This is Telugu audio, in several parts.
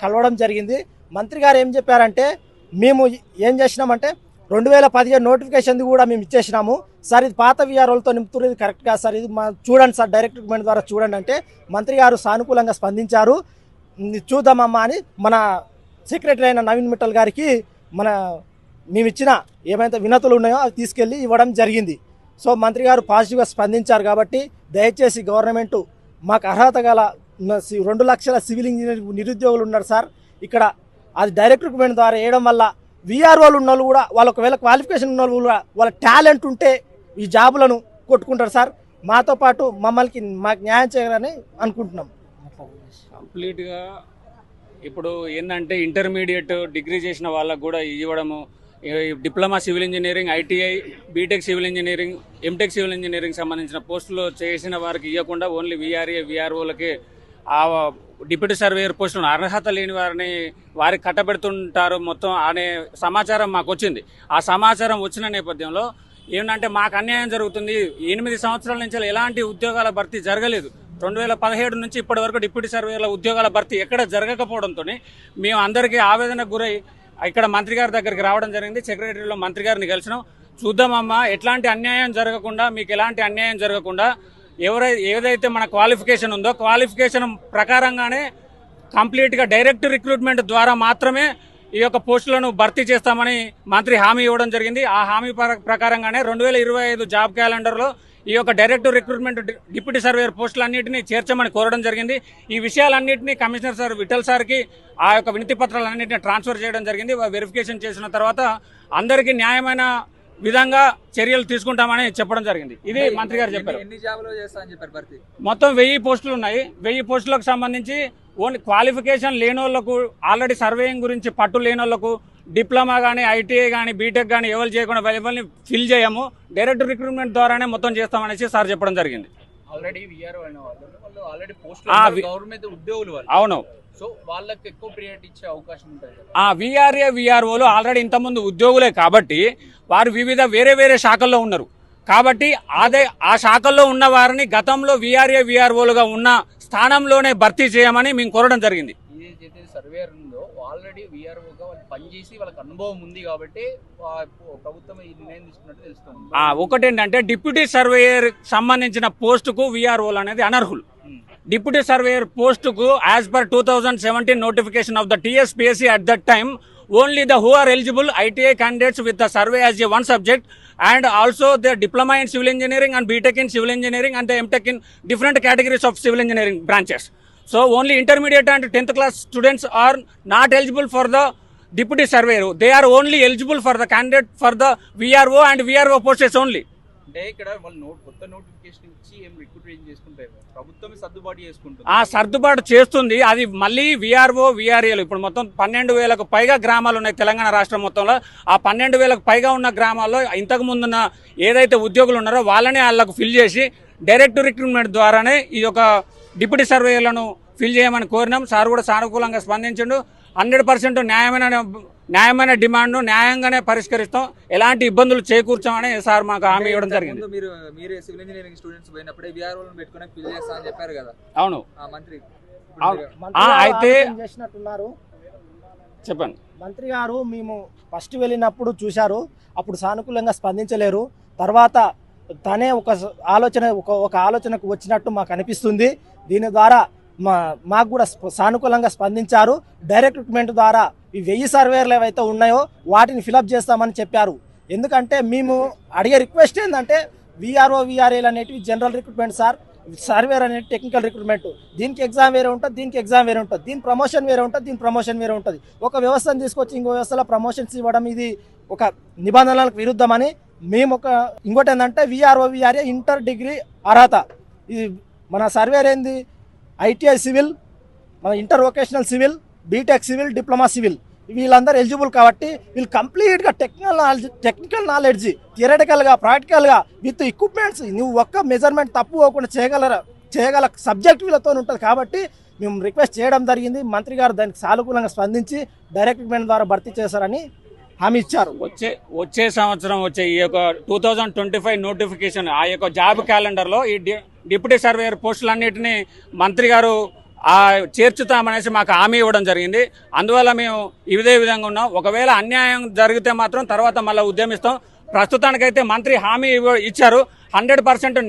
కలవడం జరిగింది. మంత్రి గారు ఏం చెప్పారంటే, మేము ఏం చేసినామంటే 2015 నోటిఫికేషన్ కూడా మేము ఇచ్చేసినాము సార్, ఇది పాత విఆర్ఓలతో నింపుతున్నది కరెక్ట్ కాదు సార్, ఇది చూడండి సార్ డైరెక్ట్ రిక్రూట్మెంట్ ద్వారా చూడండి అంటే మంత్రి గారు సానుకూలంగా స్పందించారు. చూద్దామమ్మా అని మన సెక్రటరీ అయిన నవీన్ మిట్టల్ గారికి మేము ఇచ్చిన ఏమైతే వినతులు ఉన్నాయో అవి తీసుకెళ్ళి ఇవ్వడం జరిగింది. సో మంత్రి గారు పాజిటివ్గా స్పందించారు. కాబట్టి దయచేసి గవర్నమెంట్ మాకు అర్హత గల 2 లక్షల సివిల్ ఇంజనీరింగ్ నిరుద్యోగులు ఉన్నారు సార్ ఇక్కడ, అది డైరెక్ట్ రిక్రూట్మెంట్ ద్వారా వేయడం వల్ల విఆర్ఓలు ఉన్న వాళ్ళు కూడా వాళ్ళు ఒకవేళ క్వాలిఫికేషన్ ఉన్న వాళ్ళు కూడా వాళ్ళ టాలెంట్ ఉంటే ఈ జాబులను కొట్టుకుంటారు సార్. మాతో పాటు మాకు న్యాయం చేయాలని అనుకుంటున్నాం. కంప్లీట్గా ఇప్పుడు ఏంటంటే ఇంటర్మీడియట్ డిగ్రీ చేసిన వాళ్ళకు కూడా ఇవ్వడము, diploma civil engineering, ITI, BTech civil engineering, MTech civil engineering సంబంధించిన పోస్టులు చేసిన వారికి ఇవ్వకుండా ఓన్లీ వీఆర్ఏ వీఆర్ఓలకి ఆ డిప్యూటీ సర్వేయర్ పోస్టులను అర్హత లేని వారికి కట్టబెడుతుంటారు మొత్తం అనే సమాచారం మాకు వచ్చింది. ఆ సమాచారం వచ్చిన నేపథ్యంలో ఏంటంటే మాకు అన్యాయం జరుగుతుంది. 8 సంవత్సరాల నుంచి ఎలాంటి ఉద్యోగాల భర్తీ జరగలేదు. 2017 నుంచి ఇప్పటి వరకు డిప్యూటీ సర్వేయర్ల ఉద్యోగాల భర్తీ ఎక్కడ జరగకపోవడంతో మేము అందరికీ ఆవేదనకు గురై ఇక్కడ మంత్రి గారి దగ్గరికి రావడం జరిగింది. సెక్రటరీలో మంత్రి గారిని కలిసినాం. చూద్దామమ్మా ఎట్లాంటి అన్యాయం జరగకుండా, మీకు ఎలాంటి అన్యాయం జరగకుండా ఏదైతే మన క్వాలిఫికేషన్ ఉందో క్వాలిఫికేషన్ ప్రకారంగానే కంప్లీట్గా డైరెక్ట్ రిక్రూట్మెంట్ ద్వారా మాత్రమే ఈ యొక్క పోస్టులను భర్తీ చేస్తామని మంత్రి హామీ ఇవ్వడం జరిగింది. ఆ హామీ ప్రకారంగానే 2025 జాబ్ క్యాలెండర్లో ఈ యొక్క డైరెక్ట్ రిక్రూట్మెంట్ డిప్యూటీ సర్వేయర్ పోస్టులన్నింటినీ చేర్చమని కోరడం జరిగింది. ఈ విషయాలన్నింటినీ కమిషనర్ సార్ విఠల్ సార్కి ఆ యొక్క వినతి పత్రాలన్నింటినీ ట్రాన్స్ఫర్ చేయడం జరిగింది. వెరిఫికేషన్ చేసిన తర్వాత అందరికీ న్యాయమైన విధంగా చర్యలు తీసుకుంటామని చెప్పడం జరిగింది. ఇది మంత్రి గారు చెప్పారు. మొత్తం 1000 పోస్టులు ఉన్నాయి. 1000 పోస్టులకు సంబంధించి ఓన్లీ క్వాలిఫికేషన్ లేని వాళ్ళకు, ఆల్రెడీ సర్వేయింగ్ గురించి పట్టు లేని వాళ్ళకు, డిప్లొమా కానీ, ఐటీఐ కానీ, బీటెక్ కానీ ఎవరు చేయకుండా ఎవరిని ఫిల్ చేయము, డైరెక్ట్ రిక్రూట్మెంట్ ద్వారానే మొత్తం చేస్తామనేసి సార్ చెప్పడం జరిగింది. అవును, సో వాళ్ళకి ఎక్కువ ప్రియారిటీ ఇచ్చే అవకాశం ఉంటుంది. వీఆర్ఏ వీఆర్ఓలు ఆల్రెడీ ఇంతకుముందు ఉద్యోగులే కాబట్టి వారు వేరే శాఖల్లో ఉన్నారు కాబట్టి ఆ శాఖల్లో ఉన్న వారిని గతంలో వీఆర్ఏ వీఆర్ఓలుగా ఉన్న స్థానంలోనే భర్తీ చేయమని మేము కోరడం జరిగింది. ఏదైతే సర్వేయర్ ఉందో ఆల్రెడీ వీఆర్ఓగా వాళ్ళు పనిచేసి వాళ్ళకి అనుభవం ఉంది కాబట్టి ప్రభుత్వం ఈ నిర్ణయం తీసుకున్నట్టు తెలుస్తుంది. ఒకటేంటంటే డిప్యూటీ సర్వేయర్ సంబంధించిన పోస్టుకు వీఆర్ఓలు అనేది అనర్హులు. డిప్యూటీ సర్వేయర్ పోస్టుకు as per 2017 notification of the TSPSC at that time, only the who are eligible ITI candidates with the survey as a one subject, and also the diploma in civil engineering and BTech in civil engineering and the MTech in different categories of civil engineering branches. So only intermediate and 10th class students are not eligible for the deputy surveyor. They are only eligible for the candidate for the VRO and VRO posts only. అంటే ఇక్కడ వాళ్ళు కొత్త నోటిఫికేషన్ ఇచ్చి ఏం రిక్రూట్మెంట్ చేసుకుంటారు, ప్రభుత్వమే సర్దుబాటు చేసుకుంటుంది. సర్దుబాటు చేస్తుంది. అది మళ్ళీ వీఆర్ఓ వీఆర్ఏలు ఇప్పుడు మొత్తం 12,000కు పైగా గ్రామాలు ఉన్నాయి తెలంగాణ రాష్ట్రం మొత్తంలో. ఆ 12,000కు పైగా ఉన్న గ్రామాల్లో ఇంతకు ముందున్న ఏదైతే ఉద్యోగులు ఉన్నారో వాళ్ళనే వాళ్ళకు ఫిల్ చేసి డైరెక్ట్ రిక్రూట్మెంట్ ద్వారానే ఈ యొక్క డిప్యూటీ సర్వేయర్లను ఫిల్ చేయమని కోరినాం. సార్ కూడా సానుకూలంగా స్పందించిండు. 100% న్యాయమైన డిమాండ్ను న్యాయంగానే పరిష్కరిస్తాం, ఎలాంటి ఇబ్బందులు చేకూర్చామని సార్ మాకు హామీ ఇవ్వడం జరిగింది. మీరు సివిల్ ఇంజనీరింగ్ స్టూడెంట్స్ పోయినప్పుడే వీఆర్ఓలను పెట్టుకుని ఫిల్ చేస్తామని చెప్పారు కదా. అవును, మంత్రి అయితే చెప్పండి. మంత్రి గారు మేము ఫస్ట్ వెళ్ళినప్పుడు చూశారు, అప్పుడు సానుకూలంగా స్పందించలేరు. తర్వాత తనే ఒక ఆలోచనకు వచ్చినట్టు మాకు అనిపిస్తుంది. దీని ద్వారా మాకు కూడా సానుకూలంగా స్పందించారు. డైరెక్ట్ రిక్రూట్మెంట్ ద్వారా ఈ 1000 సర్వేయర్లు ఏవైతే ఉన్నాయో వాటిని ఫిలప్ చేస్తామని చెప్పారు. ఎందుకంటే మేము అడిగే రిక్వెస్ట్ ఏంటంటే వీఆర్ఓ వీఆర్ఏలు అనేటివి జనరల్ రిక్రూట్మెంట్ సార్, సర్వేయర్ అనేది టెక్నికల్ రిక్రూట్మెంట్. దీనికి ఎగ్జామ్ వేరే ఉంటుంది, దీనికి ఎగ్జామ్ వేరే ఉంటుంది, దీని ప్రమోషన్ వేరే ఉంటుంది, దీని ప్రమోషన్ వేరే ఉంటుంది. ఒక వ్యవస్థను తీసుకొచ్చి ఇంకో వ్యవస్థలో ప్రమోషన్స్ ఇవ్వడం ఇది ఒక నిబంధనలకు విరుద్ధమని మేము ఇంకోటి ఏంటంటే వీఆర్ఓ వీఆర్ఏ ఇంటర్ డిగ్రీ అర్హత. ఇది మన సర్వేయర్ ఏంది ఐటీఐ సివిల్, మన inter vocational civil, BTech civil, diploma civil, వీళ్ళందరూ ఎలిజిబుల్ కాబట్టి వీళ్ళు కంప్లీట్గా టెక్నికల్ నాలెడ్జ్ థియరటికల్గా ప్రాక్టికల్గా విత్ ఎక్విప్మెంట్స్ నువ్వు ఒక్క మెజర్మెంట్ తప్పు పోకుండా చేయగల సబ్జెక్ట్ వీళ్ళతో ఉంటుంది. కాబట్టి మేము రిక్వెస్ట్ చేయడం జరిగింది. మంత్రి గారు దానికి సానుకూలంగా స్పందించి డైరెక్ట్ రిక్రూట్మెంట్ ద్వారా భర్తీ చేశారని హామీ ఇచ్చారు. వచ్చే సంవత్సరం వచ్చే ఈ యొక్క 2025 నోటిఫికేషన్ ఆ యొక్క జాబ్ క్యాలెండర్లో ఈ డిప్యూటీ సర్వేయర్ పోస్టులన్నింటినీ మంత్రి గారు చేర్చుతామనేసి మాకు హామీ ఇవ్వడం జరిగింది. అందువల్ల మేము ఇదే విధంగా ఉన్నాం. ఒకవేళ అన్యాయం జరిగితే మాత్రం తర్వాత మళ్ళీ ఉద్యమిస్తాం. ప్రస్తుతానికైతే మంత్రి హామీ ఇచ్చారు. 100%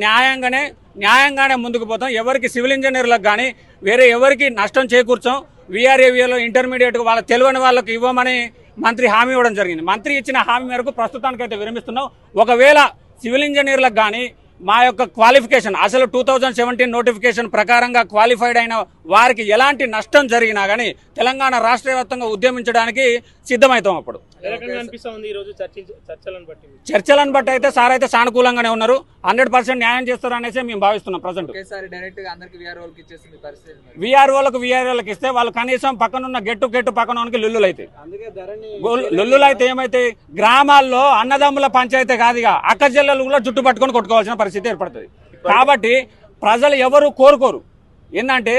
న్యాయంగానే ముందుకు పోతాం. ఎవరికి సివిల్ ఇంజనీర్లకు కానీ వేరే ఎవరికి నష్టం చేకూర్చాం. వీఆర్ఏవిలో ఇంటర్మీడియట్ వాళ్ళకి తెలియని వాళ్ళకి ఇవ్వమని మంత్రి హామీ ఇవ్వడం జరిగింది. మంత్రి ఇచ్చిన హామీ మేరకు ప్రస్తుతానికైతే విరమిస్తున్నాం. ఒకవేళ సివిల్ ఇంజనీర్లకు కానీ మా యొక్క క్వాలిఫికేషన్ అసలు 2017 నోటిఫికేషన్ ప్రకారంగా క్వాలిఫైడ్ అయిన వారికి ఎలాంటి నష్టం జరిగినా కానీ తెలంగాణ రాష్ట్ర వ్యాప్తంగా ఉద్యమించడానికి సిద్ధమవుతాం. అప్పుడు చర్చలను బట్టి అయితే సార్ అయితే సానుకూలంగానే ఉన్నారు. 100% న్యాయం చేస్తారు అనేసి మేము భావిస్తున్నాం. ప్రజెంట్ వీఆర్ఓలకు ఇస్తే వాళ్ళు కనీసం పక్కనున్న గెట్టు పక్కనకి లుల్లులు అయితే ఏమైతే గ్రామాల్లో అన్నదమ్ముల పంచాయతీ కాదుగా అక్క చెల్లెలు కూడా జుట్టు పట్టుకొని కొట్టుకోవాల్సిన పరిస్థితి ఏర్పడుతుంది. కాబట్టి ప్రజలు ఎవరు కోరుకోరు. ఏంటంటే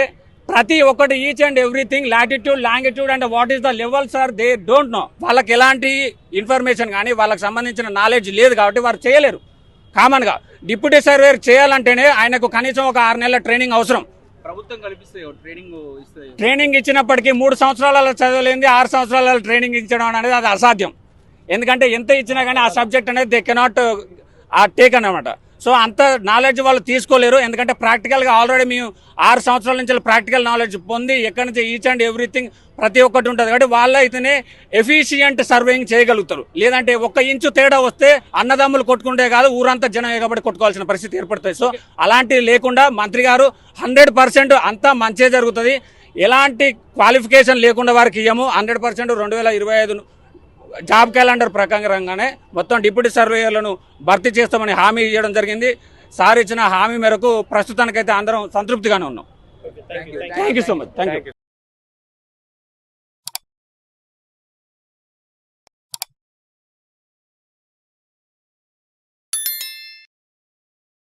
ప్రతి ఒక్కటి each and everything latitude longitude and what is the levels are they don't know. వాళ్ళకి ఎలాంటి ఇన్ఫర్మేషన్ కానీ వాళ్ళకి సంబంధించిన నాలెడ్జ్ లేదు కాబట్టి వారు చేయలేరు. కామన్గా డిప్యూటీ సర్వేయర్ చేయాలంటేనే ఆయనకు కనీసం ఒక 6 నెలల ట్రైనింగ్ అవసరం. ప్రభుత్వం కల్పిస్తే ట్రైనింగ్ ఇచ్చినప్పటికీ 3 సంవత్సరాల చదవలేంది 6 సంవత్సరాల ట్రైనింగ్ ఇచ్చడం అనేది అది అసాధ్యం. ఎందుకంటే ఎంత ఇచ్చినా కానీ ఆ సబ్జెక్ట్ అనేది దే కెనాట్ టేక్ అన్నమాట. సో అంత నాలెడ్జ్ వాళ్ళు తీసుకోలేరు. ఎందుకంటే ప్రాక్టికల్గా ఆల్రెడీ మేము 6 సంవత్సరాల నుంచి ప్రాక్టికల్ నాలెడ్జ్ పొంది ఎక్కడి నుంచి ఈచ్ అండ్ ఎవ్రీథింగ్ ప్రతి ఒక్కటి ఉంటుంది. కాబట్టి వాళ్ళ అయితేనే ఎఫిషియంట్ సర్వేయింగ్ చేయగలుగుతారు. లేదంటే 1 ఇంచు తేడా వస్తే అన్నదమ్ములు కొట్టుకుంటే కాదు ఊరంతా జనం కాబట్టి కొట్టుకోవాల్సిన పరిస్థితి ఏర్పడుతుంది. సో అలాంటివి లేకుండా మంత్రి గారు 100% అంతా మంచిగా జరుగుతుంది. ఎలాంటి క్వాలిఫికేషన్ లేకుండా వారికి ఇయ్యము. 100% 2025 జాబ్ క్యాలెండర్ ప్రకారంగానే మొత్తం డిప్యూటీ సర్వేయర్లను భర్తీ చేస్తామని హామీ ఇవ్వడం జరిగింది. సార్ ఇచ్చిన హామీ మేరకు ప్రస్తుతానికైతే అందరం సంతృప్తిగానే ఉన్నాం. Thank you so much. Thank you.